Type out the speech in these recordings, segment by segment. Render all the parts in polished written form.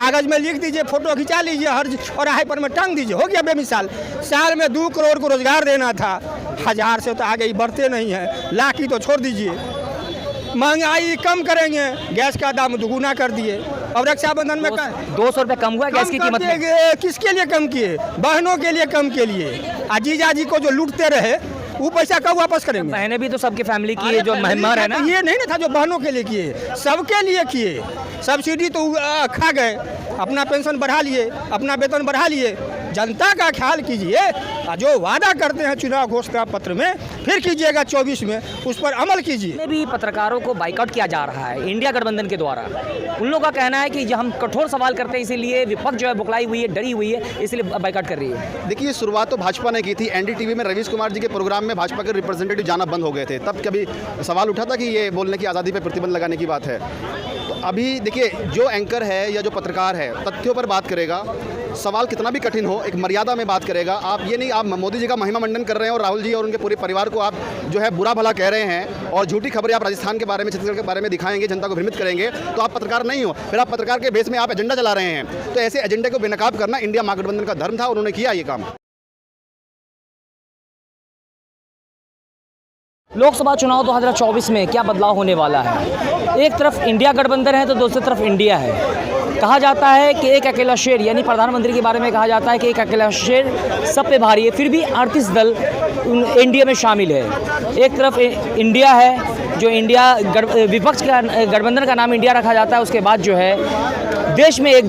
कागज में लिख दीजिए, फोटो खिंचा लीजिए, हर चौराहे पर में टांग दीजिए, हो गया बेमिसाल। साल में 2 करोड़ को रोजगार देना था, 1000 से तो आगे बढ़ते नहीं है, लाख की तो छोड़ दीजिए। महंगाई कम करेंगे, गैस का दाम दुगुना कर दिए। अब रक्षाबंधन में 200 रुपये कम हुआ गैस की कीमत में। किसके लिए कम किए? बहनों के लिए कम के लिए। जीजा जी को जो लूटते रहे वो पैसा कब वापस करेंगे? बहनें भी तो सबके फैमिली की जो मेहमान है ना, ये नहीं ना था जो बहनों के लिए किए, सबके लिए किए। सब्सिडी तो खा गए, अपना पेंशन बढ़ा लिए, अपना वेतन बढ़ा लिए। जनता का ख्याल कीजिए, जो वादा करते हैं चुनाव घोषणा पत्र में फिर कीजिएगा 24 में, उस पर अमल कीजिए। भी पत्रकारों को बाइकआउट किया जा रहा है इंडिया गठबंधन के द्वारा। उन लोगों का कहना है कि हम कठोर सवाल करते हैं, इसीलिए विपक्ष जो है बुकलाई हुई है, डरी हुई है, इसलिए बाइकआउट कर रही है। देखिए, शुरुआत तो भाजपा ने की थी। एनडीटीवी में रवीश कुमार जी के प्रोग्राम में भाजपा के रिप्रेजेंटेटिव जाना बंद हो गए थे, तब कभी सवाल उठा था कि ये बोलने की आज़ादी पर प्रतिबंध लगाने की बात है। तो अभी देखिए, जो एंकर है या जो पत्रकार है तथ्यों पर बात करेगा, सवाल कितना भी कठिन हो एक मर्यादा में बात करेगा। आप ये नहीं, आप मोदी जी का महिमा मंडन कर रहे हैं और राहुल जी और उनके पूरे परिवार को आप जो है बुरा भला कह रहे हैं और झूठी खबरें आप राजस्थान के बारे में, छत्तीसगढ़ के बारे में दिखाएंगे, जनता को भ्रमित करेंगे, तो आप पत्रकार नहीं हो। फिर आप पत्रकार के बेस में आप एजेंडा चला रहे हैं, तो ऐसे एजेंडे को बेनकाब करना इंडिया महागठबंधन का धर्म था और उन्होंने किया ये काम। लोकसभा चुनाव 2024 में क्या बदलाव होने वाला है? एक तरफ इंडिया गठबंधन है तो दूसरी तरफ इंडिया है। कहा जाता है कि एक अकेला शेर, यानी प्रधानमंत्री के बारे में कहा जाता है कि एक अकेला शेर सब पे भारी है, फिर भी 38 दल एनडीए में शामिल है। एक तरफ इंडिया है, जो इंडिया विपक्ष का गठबंधन का नाम इंडिया रखा जाता है। उसके बाद जो है देश में एक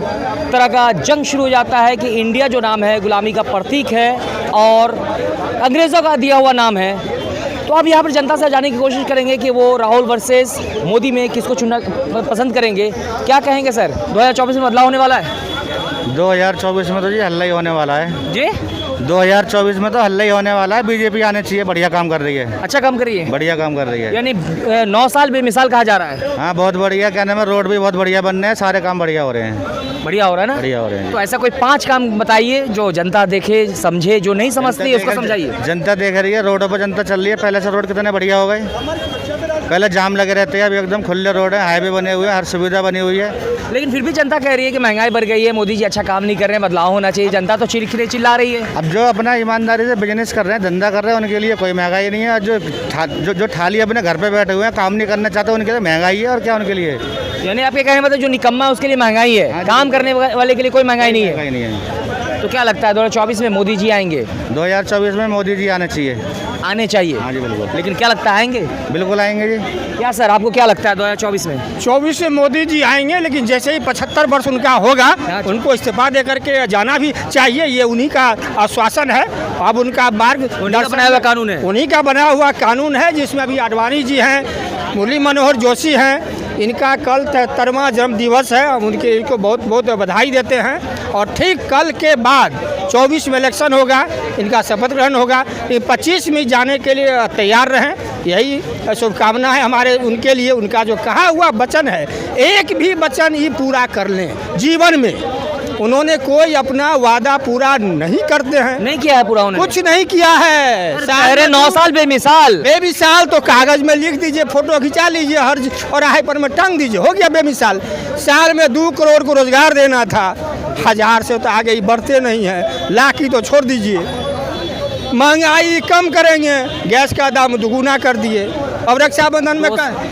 तरह का जंग शुरू हो जाता है कि इंडिया जो नाम है गुलामी का प्रतीक है और अंग्रेज़ों का दिया हुआ नाम है। तो अब यहाँ पर जनता से जानने की कोशिश करेंगे कि वो राहुल वर्सेस मोदी में किसको चुनना पसंद करेंगे। क्या कहेंगे सर, 2024 में बदलाव होने वाला है? 2024 में तो जी हल्ला ही होने वाला है जी। 2024 में तो हल्ला ही होने वाला है। बीजेपी आने चाहिए, बढ़िया काम कर रही है। अच्छा काम कर रही है, बढ़िया काम कर रही है। यानी 9 साल बेमिसाल कहा जा रहा है। हाँ, बहुत बढ़िया। कहने में रोड भी बहुत बढ़िया बन रहे हैं, सारे काम बढ़िया हो रहे हैं। बढ़िया हो रहा है ना? बढ़िया हो रहे हैं। तो ऐसा कोई 5 काम बताइए जो जनता देखे समझे, जो नहीं समझती है उसको समझाइए। जनता देख रही है, रोडों पर जनता चल रही है। पहले से रोड कितने बढ़िया हो गए, पहले जाम लगे रहते हैं, अभी एकदम खुले रोड है, हाईवे बने हुए हैं, हर सुविधा बनी हुई है। लेकिन फिर भी जनता कह रही है कि महंगाई बढ़ गई है, मोदी जी अच्छा काम नहीं कर रहे हैं, बदलाव होना चाहिए। जनता तो चिल्ला रही है। अब जो अपना ईमानदारी से बिजनेस कर रहे हैं, धंधा कर रहे हैं, उनके लिए कोई महंगाई नहीं है। और जो थाली अपने घर पे बैठे हुए हैं, काम नहीं करना चाहते, उनके लिए महंगाई है। और क्या उनके लिए? यानी आपके कहने मतलब जो निकम्मा है उसके लिए महंगाई है, काम करने वाले के लिए कोई महंगाई नहीं है। नहीं है। तो क्या लगता है 2024 में मोदी जी आएंगे? 2024 में मोदी जी आने चाहिए। आने चाहिए? हाँ जी, बिल्कुल। लेकिन क्या लगता है आएंगे? बिल्कुल आएंगे जी। क्या सर, आपको क्या लगता है 2024 में? 24 में मोदी जी आएंगे, लेकिन जैसे ही 75 वर्ष उनका होगा उनको इस्तीफा दे करके जाना भी चाहिए। ये उन्हीं का आश्वासन है। अब उनका मार्ग बनाया हुआ कानून है, उन्हीं का बना हुआ कानून है, जिसमें अभी आडवाणी जी हैं, मुरली मनोहर जोशी हैं। इनका कल 73वां जन्म दिवस है, हम इनको बहुत बहुत बधाई देते हैं। और ठीक कल के बाद 24 में इलेक्शन होगा, इनका शपथ ग्रहण होगा। 25 में जाने के लिए तैयार रहें, यही शुभकामना है हमारे उनके लिए। उनका जो कहा हुआ वचन है, एक भी वचन ही पूरा कर लें जीवन में। उन्होंने कोई अपना वादा पूरा नहीं करते हैं, नहीं किया है पूरा, उन्होंने कुछ नहीं किया है। सारे 9 साल बेमिसाल तो कागज में लिख दीजिए, फोटो खिंचा लीजिए, हर चौराहे पर में टांग दीजिए, हो गया बेमिसाल। साल में 2 करोड़ को रोजगार देना था, 1000 से तो आगे बढ़ते नहीं है, लाख की तो छोड़ दीजिए। महंगाई कम करेंगे, गैस का दाम दुगुना कर दिए। अब रक्षाबंधन में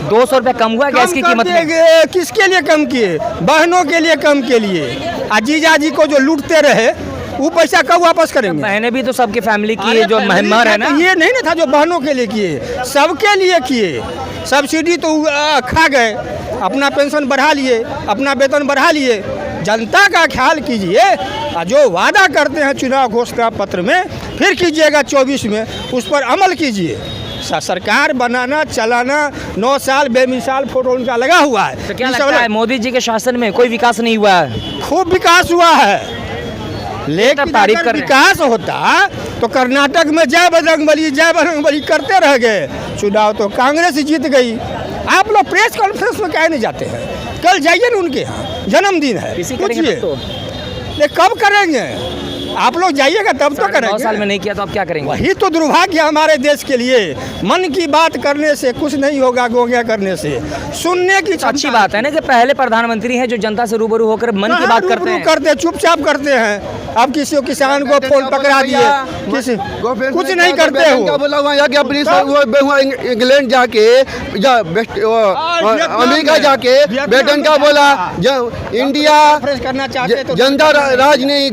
200 रुपये कम हुआ गैस की कीमत में। किसके लिए कम किए? बहनों के लिए कम के लिए। जीजा जी को जो लूटते रहे वो पैसा कब वापस करेंगे? बहनें भी तो सबके फैमिली की जो मेहमान है ना, ये नहीं ना था जो बहनों के लिए किए, सबके लिए किए। सब्सिडी तो खा गए, अपना पेंशन बढ़ा लिए, अपना वेतन बढ़ा लिए। जनता का ख्याल कीजिए, जो वादा करते हैं चुनाव घोषणा पत्र में फिर कीजिएगा 24 में, उस पर अमल कीजिए। सरकार बनाना चलाना 9 साल बेमिसाल फोटो उनका लगा हुआ है। तो क्या लगता है मोदी जी के शासन में कोई विकास नहीं हुआ है? खूब विकास हुआ है, लेकिन अगर विकास होता तो कर्नाटक में जय बजरंगबली करते रह गए। चुनाव तो कांग्रेस जीत गई। आप लोग प्रेस कॉन्फ्रेंस में क्या नहीं जाते हैं? कल जाइए ना उनके यहाँ, जन्मदिन है, पूछिए। कब करेंगे? आप लोग जाइएगा तब तो 9 करेंगे। साल में नहीं किया तो आप क्या करेंगे? वही तो दुर्भाग्य है हमारे देश के लिए। मन की बात करने से कुछ नहीं होगा, गोंगिया करने से। सुनने की अच्छी बात है ना कि पहले प्रधानमंत्री हैं जो जनता से रूबरू होकर मन की बात करते हैं। चुपचाप करते हैं। अब किसी किसान को फोन पकड़ा दिए, किसी कुछ नहीं करते हो। बोला वहाँ जाके अपनी इंग्लैंड जाके अमेरिका जाके बेटन का बोला इंडिया करना चाहते तो जनता राज ने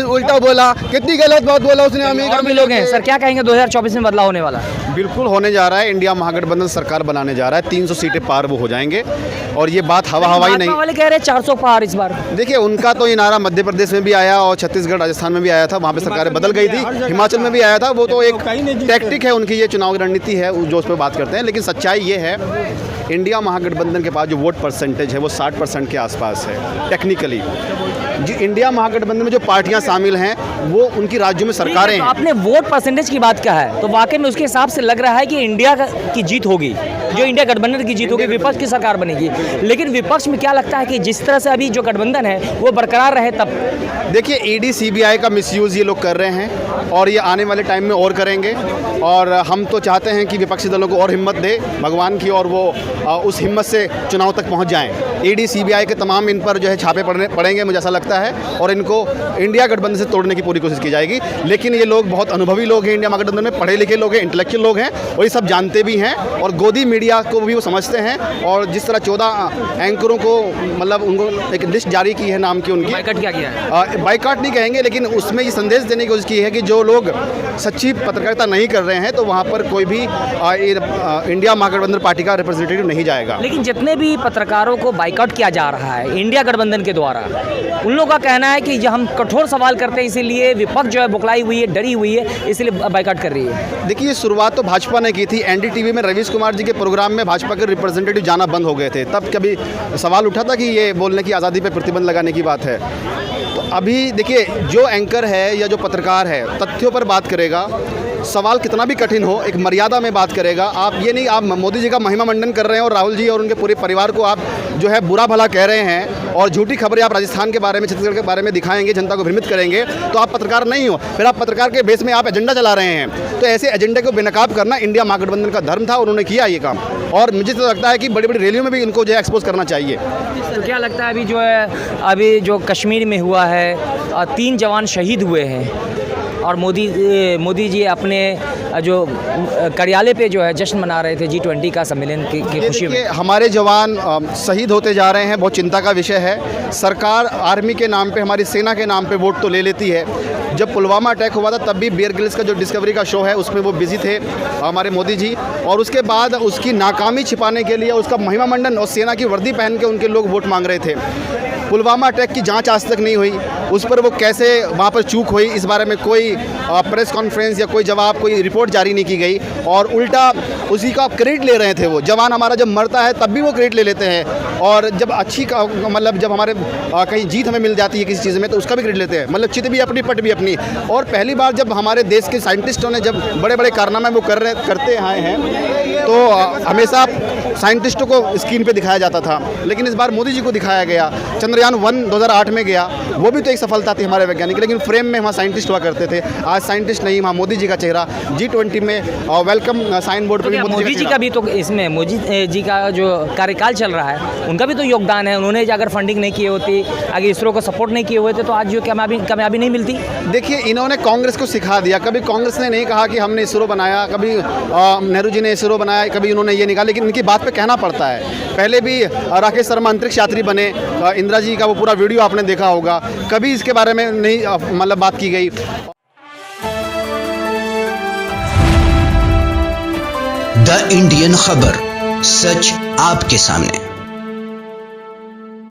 उल्टा बोला, कितनी गलत बात बोला उसने अमेरिका और भी में लोग हैं। सर क्या कहेंगे 2024 में बदलाव होने वाला है? बिल्कुल होने जा रहा है। इंडिया महागठबंधन सरकार बनाने जा रहा है। 300 सीटें पार वो हो जाएंगे और ये बात हवाई भाजपा नहीं। वाले कह रहे हैं 400 पार इस बार। देखिए उनका तो ये नारा मध्य प्रदेश में भी आया और छत्तीसगढ़ राजस्थान में भी आया था, वहाँ पे सरकारें बदल गई थी। हिमाचल में भी आया था। वो तो एक टैक्टिक है उनकी, ये चुनाव रणनीति है जो उस पर बात करते हैं। लेकिन सच्चाई ये है इंडिया महागठबंधन के पास जो वोट परसेंटेज है वो 60% के आसपास है टेक्निकली। जो इंडिया महागठबंधन में जो पार्टियां शामिल हैं वो उनकी राज्यों में सरकारें तो हैं। आपने वोट परसेंटेज की बात कहा है तो वाकई में उसके हिसाब से लग रहा है कि इंडिया की जीत होगी, जो इंडिया गठबंधन की जीत होगी, विपक्ष की सरकार बनेगी। लेकिन विपक्ष में क्या लगता है कि जिस तरह से अभी जो गठबंधन है वो बरकरार रहे तब? देखिए ईडी सीबीआई का मिसयूज़ ये लोग कर रहे हैं और ये आने वाले टाइम में और करेंगे। और हम तो चाहते हैं कि विपक्षी दलों को और हिम्मत दे भगवान की और वो उस हिम्मत से चुनाव तक पहुंच जाएं। ईडी सीबीआई के तमाम इन पर जो है छापे पड़ेंगे मुझे ऐसा लगता है और इनको इंडिया गठबंधन से तोड़ने की पूरी कोशिश की जाएगी। लेकिन ये लोग बहुत अनुभवी लोग हैं, इंडिया महागठबंधन में पढ़े लिखे लोग हैं, इंटेलेक्चुअल लोग हैं और ये सब जानते भी हैं और गोदी मीडिया को भी वो समझते हैं। और जिस तरह 14 एंकरों को मतलब उनको एक लिस्ट जारी की है नाम की उनकी, बाइकआउट क्या किया है? बाइकआउट नहीं कहेंगे लेकिन उसमें ये संदेश देने की कोशिश की है कि जो लोग सच्ची पत्रकारिता नहीं कर रहे हैं तो वहाँ पर कोई भी इंडिया महागठबंधन पार्टी का रिप्रेजेंटेटिव नहीं जाएगा। लेकिन जितने भी पत्रकारों को बाइकआउट किया जा रहा है इंडिया गठबंधन के द्वारा, उन लोगों का कहना है कि हम कठोर सवाल करते हैं इसीलिए विपक्ष जो है बुकलाई हुई है, डरी हुई है, इसलिए बाइकआउट कर रही है। देखिए शुरुआत तो भाजपा ने की थी। एनडीटीवी में रवीश कुमार जी के प्रोग्राम में भाजपा के रिप्रेजेंटेटिव जाना बंद हो गए थे। तब कभी सवाल उठा था कि ये बोलने की आज़ादी पर प्रतिबंध लगाने की बात है। तो अभी देखिए जो एंकर है या जो पत्रकार है तथ्यों पर बात करेगा, सवाल कितना भी कठिन हो एक मर्यादा में बात करेगा। आप ये नहीं आप मोदी जी का महिमा मंडन कर रहे हैं और राहुल जी और उनके पूरे परिवार को आप जो है बुरा भला कह रहे हैं और झूठी खबरें आप राजस्थान के बारे में, छत्तीसगढ़ के बारे में दिखाएंगे, जनता को भ्रमित करेंगे, तो आप पत्रकार नहीं हो। फिर आप पत्रकार के बेस में आप एजेंडा चला रहे हैं। तो ऐसे एजेंडे को बेनकाब करना इंडिया महागठबंधन का धर्म था और उन्होंने किया ये काम। और मुझे तो लगता है कि बड़ी बड़ी रैलियों में भी इनको जो है एक्सपोज करना चाहिए। तो क्या लगता है अभी जो है अभी जो कश्मीर में हुआ है 3 जवान शहीद हुए हैं और मोदी जी अपने जो कार्यालय पे जो है जश्न मना रहे थे G20 का सम्मेलन की खुशी में। हमारे जवान शहीद होते जा रहे हैं, बहुत चिंता का विषय है। सरकार आर्मी के नाम पे, हमारी सेना के नाम पे वोट तो ले लेती है। जब पुलवामा अटैक हुआ था तब भी बियर ग्रिल्स का जो डिस्कवरी का शो है उसमें वो बिजी थे हमारे मोदी जी, और उसके बाद उसकी नाकामी छिपाने के लिए उसका महिमा मंडन और सेना की वर्दी पहन के उनके लोग वोट मांग रहे थे। पुलवामा अटैक की जांच आज तक नहीं हुई, उस पर वो कैसे वहाँ पर चूक हुई इस बारे में कोई प्रेस कॉन्फ्रेंस या कोई जवाब, कोई रिपोर्ट जारी नहीं की गई और उल्टा उसी का क्रेडिट ले रहे थे। वो जवान हमारा जब मरता है तब भी वो क्रेडिट ले लेते हैं और जब अच्छी मतलब जब हमारे कहीं जीत हमें मिल जाती है किसी चीज़ में तो उसका भी क्रेडिट लेते हैं। मतलब चित भी अपनी पट भी अपनी। और पहली बार जब हमारे देश के साइंटिस्टों ने जब बड़े बड़े कारनामे वो करते आए हैं तो हमेशा साइंटिस्टों को स्क्रीन पे दिखाया जाता था, लेकिन इस बार मोदी जी को दिखाया गया। चंद्रयान 1 2008 में गया, वो भी तो एक सफलता थी हमारे वैज्ञानिक, लेकिन फ्रेम में वहाँ साइंटिस्ट हुआ करते थे। आज साइंटिस्ट नहीं, वहाँ मोदी जी का चेहरा। G20 में वेलकम साइन बोर्ड पर भी मोदी जी का भी तो इसमें मोदी जी का जो कार्यकाल चल रहा है उनका भी तो योगदान है। उन्होंने अगर फंडिंग नहीं किए होती, अगर इसरो को सपोर्ट नहीं किए हुए थे तो आज जो कामयाबी नहीं मिलती। देखिए इन्होंने कांग्रेस को सिखा दिया। कभी कांग्रेस ने नहीं कहा कि हमने इसरो बनाया, कभी नेहरू जी ने इसरो बनाया, कभी उन्होंने ये नहीं कहा, लेकिन इनकी बात पे कहना पड़ता है। पहले भी राकेश शर्मा अंतरिक्ष यात्री बने, इंदिरा जी का वो पूरा वीडियो आपने देखा होगा, कभी इसके बारे में नहीं मतलब बात की गई। द इंडियन खबर, सच आपके सामने।